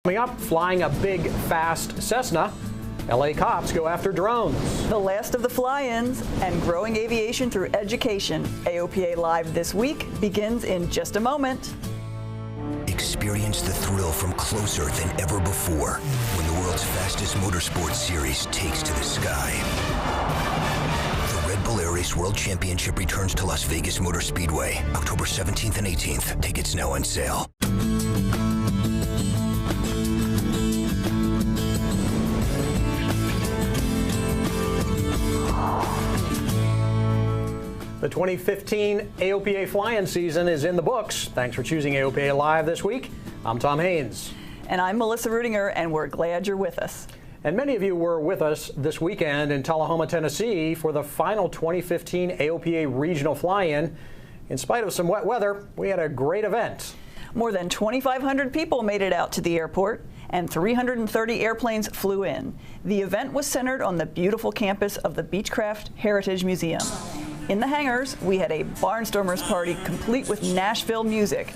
Coming up, flying a big, fast Cessna. LA cops go after drones. The last of the fly-ins and growing aviation through education. AOPA Live this week begins in just a moment. Experience the thrill from closer than ever before when the world's fastest motorsports series takes to the sky. The Red Bull Air Race World Championship returns to Las Vegas Motor Speedway, October 17th and 18th. Tickets now on sale. The 2015 AOPA Fly-In season is in the books. Thanks for choosing AOPA Live this week. I'm Tom Haynes. And I'm Melissa Rudinger, and we're glad you're with us. And many of you were with us this weekend in Tullahoma, Tennessee for the final 2015 AOPA Regional Fly-In. In spite of some wet weather, we had a great event. More than 2,500 people made it out to the airport, and 330 airplanes flew in. The event was centered on the beautiful campus of the Beechcraft Heritage Museum. In the hangars, we had a barnstormers party complete with Nashville music.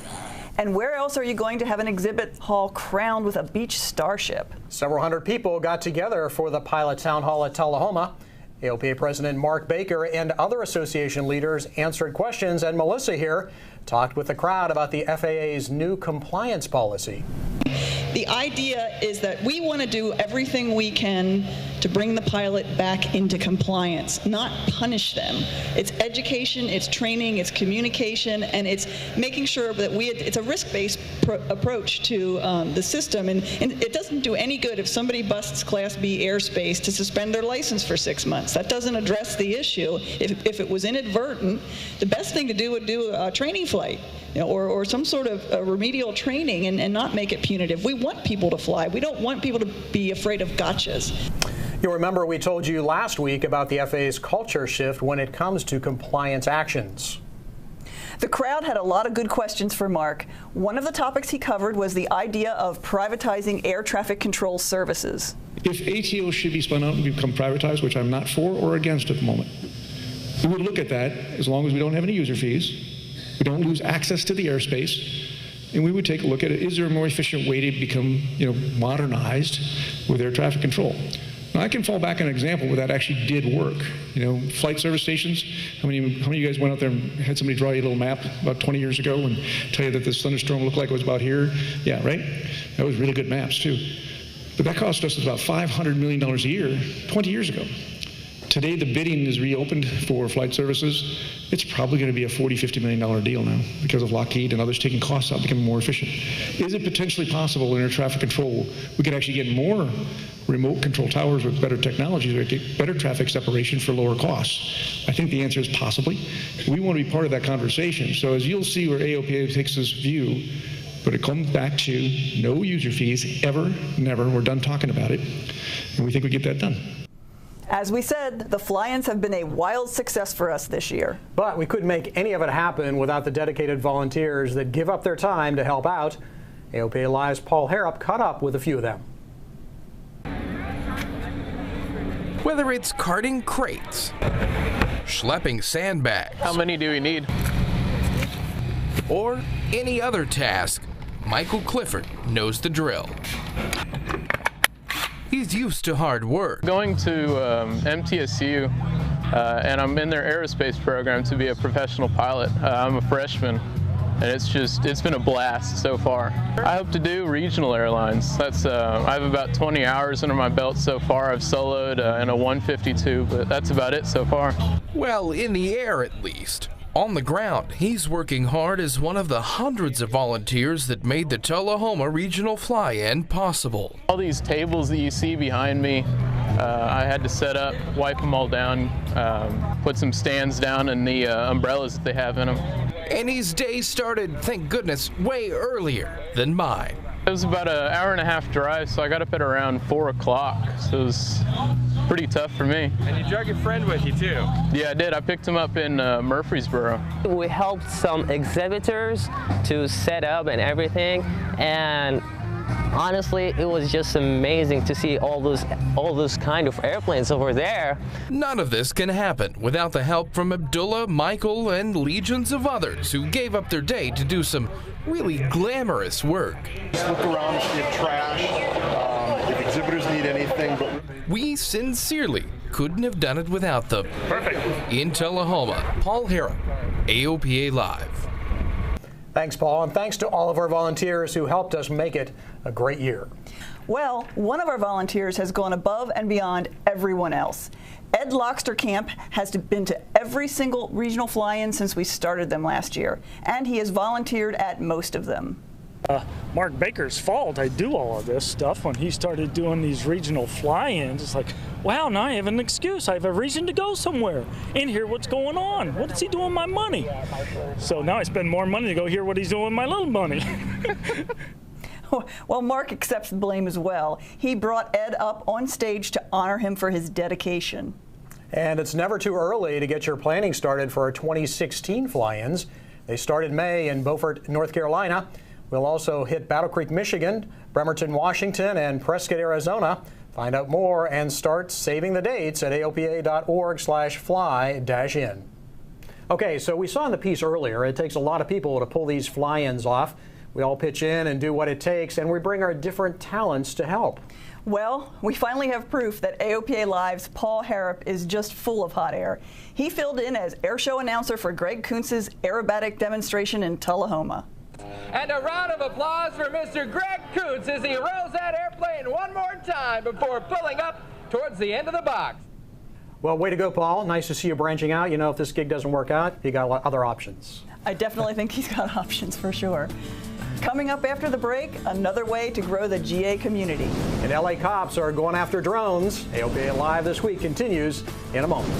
And where else are you going to have an exhibit hall crowned with a beach starship? Several hundred people got together for the Pilot Town Hall at Tullahoma. AOPA President Mark Baker and other association leaders answered questions, and Melissa here talked with the crowd about the FAA's new compliance policy. The idea is that we want to do everything we can to bring the pilot back into compliance, not punish them. It's education, it's training, it's communication, and it's making sure that it's a risk-based approach to the system. And it doesn't do any good if somebody busts Class B airspace to suspend their license for 6 months. That doesn't address the issue. If it was inadvertent, the best thing to do would do a training flight, or some sort of remedial training, and not make it punitive. We want people to fly. We don't want people to be afraid of gotchas. You'll remember we told you last week about the FAA's culture shift when it comes to compliance actions. The crowd had a lot of good questions for Mark. One of the topics he covered was the idea of privatizing air traffic control services. If ATO should be spun out and become privatized, which I'm not for or against at the moment, we would look at that as long as we don't have any user fees, we don't lose access to the airspace, and we would take a look at it. Is there a more efficient way to become, modernized with air traffic control? Now, I can fall back on an example where that actually did work. Flight service stations. How many of you guys went out there and had somebody draw you a little map about 20 years ago and tell you that this thunderstorm looked like it was about here? Yeah, right? That was really good maps, too. But that cost us about $500 million a year 20 years ago. Today, the bidding is reopened for flight services. It's probably going to be a $40, $50 million deal now because of Lockheed and others taking costs out, becoming more efficient. Is it potentially possible in air traffic control we could actually get more remote control towers with better technologies or get better traffic separation for lower costs? I think the answer is possibly. We want to be part of that conversation. So as you'll see where AOPA takes this view, but it comes back to no user fees, ever, never. We're done talking about it, and we think we get that done. As we said, the fly-ins have been a wild success for us this year. But we couldn't make any of it happen without the dedicated volunteers that give up their time to help out. AOPA Live's Paul Harrop caught up with a few of them. Whether it's carting crates, schlepping sandbags, how many do we need? Or any other task, Michael Clifford knows the drill. He's used to hard work. Going to MTSU, and I'm in their aerospace program to be a professional pilot. I'm a freshman, and it's been a blast so far. I hope to do regional airlines. I have about 20 hours under my belt so far. I've soloed in a 152, but that's about it so far. Well, in the air at least. On the ground, he's working hard as one of the hundreds of volunteers that made the Tullahoma Regional Fly-In possible. All these tables that you see behind me, I had to set up, wipe them all down, put some stands down, and the umbrellas that they have in them. And his day started, thank goodness, way earlier than mine. It was about an hour-and-a-half drive, so I got up at around 4 o'clock, so it was pretty tough for me. And you drug your friend with you, too. Yeah, I did. I picked him up in Murfreesboro. We helped some exhibitors to set up and everything, and Honestly, it was just amazing to see all those kind of airplanes over there. None of this can happen without the help from Abdullah, Michael, and legions of others who gave up their day to do some really glamorous work. Just look around, if you have trash, if exhibitors need anything. We sincerely couldn't have done it without them. Perfect. In Tullahoma, Paul Harrop, AOPA Live. Thanks, Paul, and thanks to all of our volunteers who helped us make it a great year. Well, one of our volunteers has gone above and beyond everyone else. Ed Lobster Camp has been to every single regional fly-in since we started them last year, and he has volunteered at most of them. Mark Baker's fault I do all of this stuff. When he started doing these regional fly-ins, it's like, wow, now I have an excuse. I have a reason to go somewhere and hear what's going on. What is he doing with my money? So now I spend more money to go hear what he's doing with my little money. Well, Mark accepts the blame as well. He brought Ed up on stage to honor him for his dedication. And it's never too early to get your planning started for our 2016 fly-ins. They start in May in Beaufort, North Carolina. We'll also hit Battle Creek, Michigan, Bremerton, Washington, and Prescott, Arizona. Find out more and start saving the dates at aopa.org/fly-in. Okay, so we saw in the piece earlier, it takes a lot of people to pull these fly-ins off. We all pitch in and do what it takes, and we bring our different talents to help. Well, we finally have proof that AOPA Lives' Paul Harrop is just full of hot air. He filled in as airshow announcer for Greg Kuntz's aerobatic demonstration in Tullahoma. And a round of applause for Mr. Greg Kuntz as he rolls that airplane one more time before pulling up towards the end of the box. Well, way to go, Paul. Nice to see you branching out. You know, if this gig doesn't work out, you got other options. I definitely think he's got options for sure. Coming up after the break, another way to grow the GA community. And LA cops are going after drones. AOPA Live this week continues in a moment.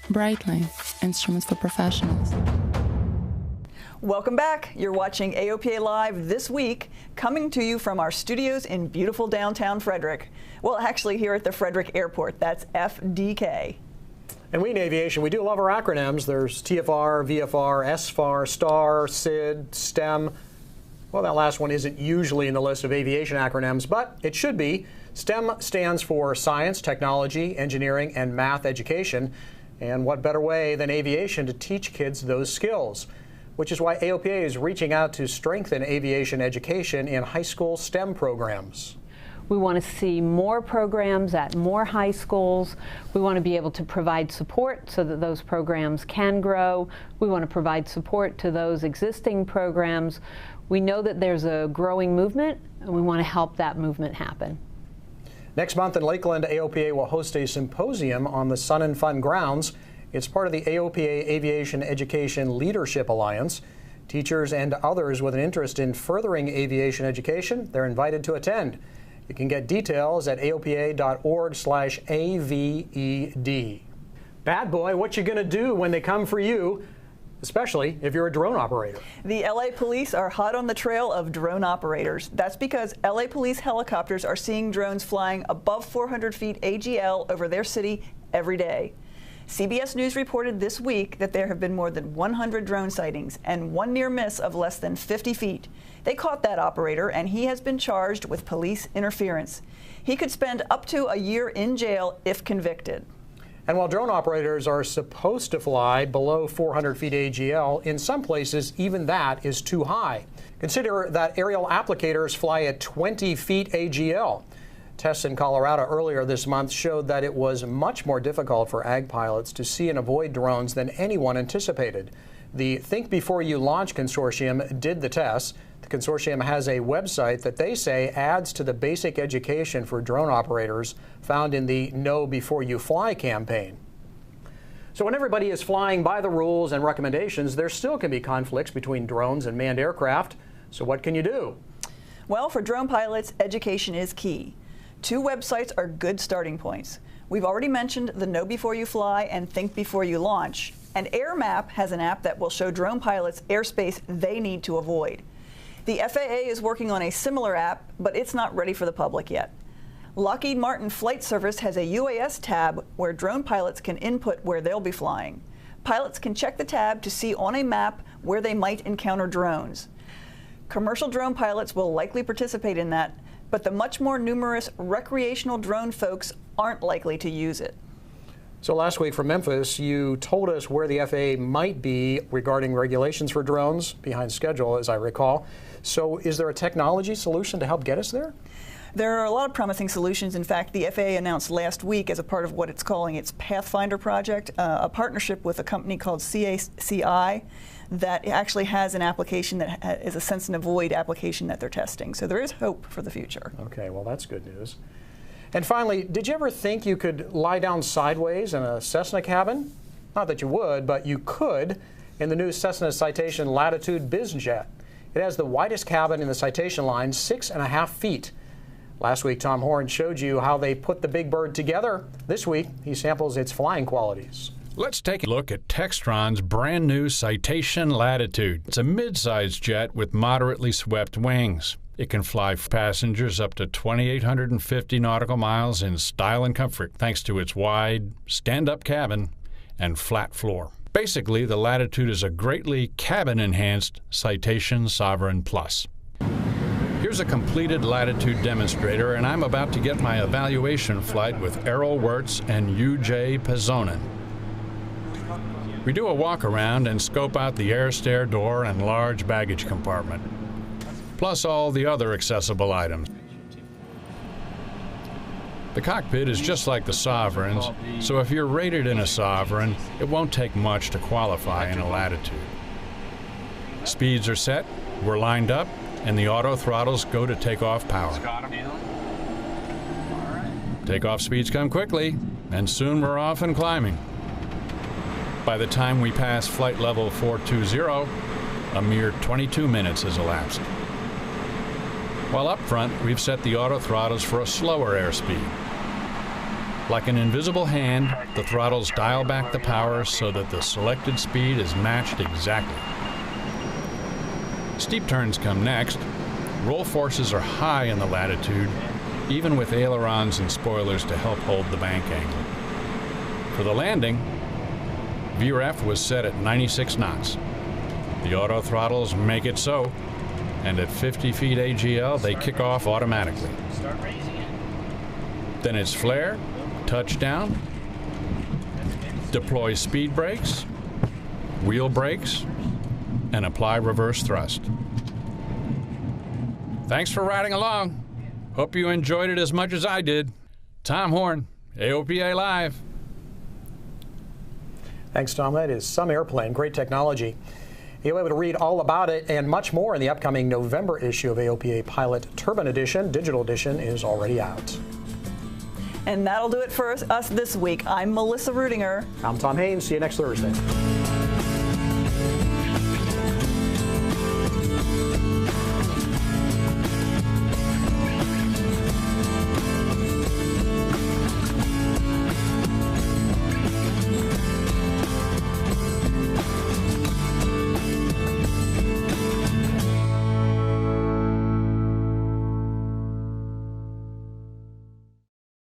Brightline, instruments for professionals. Welcome back. You're watching AOPA Live this week, coming to you from our studios in beautiful downtown Frederick. Well, actually here at the Frederick Airport. That's FDK. And we in aviation, we do love our acronyms. There's TFR, VFR, SFAR, STAR, SID, STEM. Well, that last one isn't usually in the list of aviation acronyms, but it should be. STEM stands for Science, Technology, Engineering, and Math Education. And what better way than aviation to teach kids those skills? Which is why AOPA is reaching out to strengthen aviation education in high school STEM programs. We want to see more programs at more high schools. We want to be able to provide support so that those programs can grow. We want to provide support to those existing programs. We know that there's a growing movement, and we want to help that movement happen. Next month in Lakeland, AOPA will host a symposium on the Sun and Fun grounds. It's part of the AOPA Aviation Education Leadership Alliance. Teachers and others with an interest in furthering aviation education, they're invited to attend. You can get details at aopa.org/AVED. Bad boy, what you gonna do when they come for you, especially if you're a drone operator? The LA police are hot on the trail of drone operators. That's because LA police helicopters are seeing drones flying above 400 feet AGL over their city every day. CBS News reported this week that there have been more than 100 drone sightings and one near miss of less than 50 feet. They caught that operator, and he has been charged with police interference. He could spend up to a year in jail if convicted. And while drone operators are supposed to fly below 400 feet AGL, in some places even that is too high. Consider that aerial applicators fly at 20 feet AGL. Tests in Colorado earlier this month showed that it was much more difficult for ag pilots to see and avoid drones than anyone anticipated. The Think Before You Launch Consortium did the tests. The consortium has a website that they say adds to the basic education for drone operators found in the Know Before You Fly campaign. So when everybody is flying by the rules and recommendations, there still can be conflicts between drones and manned aircraft. So what can you do? Well, for drone pilots, education is key. 2 websites are good starting points. We've already mentioned the Know Before You Fly and Think Before You Launch. And AirMap has an app that will show drone pilots airspace they need to avoid. The FAA is working on a similar app, but it's not ready for the public yet. Lockheed Martin Flight Service has a UAS tab where drone pilots can input where they'll be flying. Pilots can check the tab to see on a map where they might encounter drones. Commercial drone pilots will likely participate in that, but the much more numerous recreational drone folks aren't likely to use it. So last week from Memphis, you told us where the FAA might be regarding regulations for drones, behind schedule, as I recall. So is there a technology solution to help get us there? There are a lot of promising solutions. In fact, the FAA announced last week, as a part of what it's calling its Pathfinder project, a partnership with a company called CACI that actually has an application that is a sense and avoid application that they're testing. So there is hope for the future. Okay, well, that's good news. And finally, did you ever think you could lie down sideways in a Cessna cabin? Not that you would, but you could in the new Cessna Citation Latitude bizjet. It has the widest cabin in the Citation line, 6.5 feet. Last week, Tom Horne showed you how they put the big bird together. This week, he samples its flying qualities. Let's take a look at Textron's brand new Citation Latitude. It's a mid-sized jet with moderately swept wings. It can fly passengers up to 2,850 nautical miles in style and comfort, thanks to its wide, stand-up cabin and flat floor. Basically, the Latitude is a greatly cabin-enhanced Citation Sovereign Plus. Here's a completed Latitude demonstrator, and I'm about to get my evaluation flight with Errol Wirtz and UJ Pezzonen. We do a walk-around and scope out the air stair door and large baggage compartment, plus all the other accessible items. The cockpit is just like the Sovereigns, so if you're rated in a Sovereign, it won't take much to qualify in a Latitude. Speeds are set, we're lined up, and the auto throttles go to takeoff power. Takeoff speeds come quickly, and soon we're off and climbing. By the time we pass flight level 420, a mere 22 minutes has elapsed. While up front, we've set the auto throttles for a slower airspeed. Like an invisible hand, the throttles dial back the power so that the selected speed is matched exactly. Steep turns come next. Roll forces are high in the Latitude, even with ailerons and spoilers to help hold the bank angle. For the landing, VREF was set at 96 knots. The auto throttles make it so, and at 50 feet AGL, they kick off automatically. Then it's flare, touchdown, deploy speed brakes, wheel brakes, and apply reverse thrust. Thanks for riding along. Hope you enjoyed it as much as I did. Tom Horne, AOPA Live. Thanks, Tom. That is some airplane. Great technology. You'll be able to read all about it and much more in the upcoming November issue of AOPA Pilot Turbine Edition. Digital edition is already out. And that'll do it for us this week. I'm Melissa Rudinger. I'm Tom Haynes. See you next Thursday.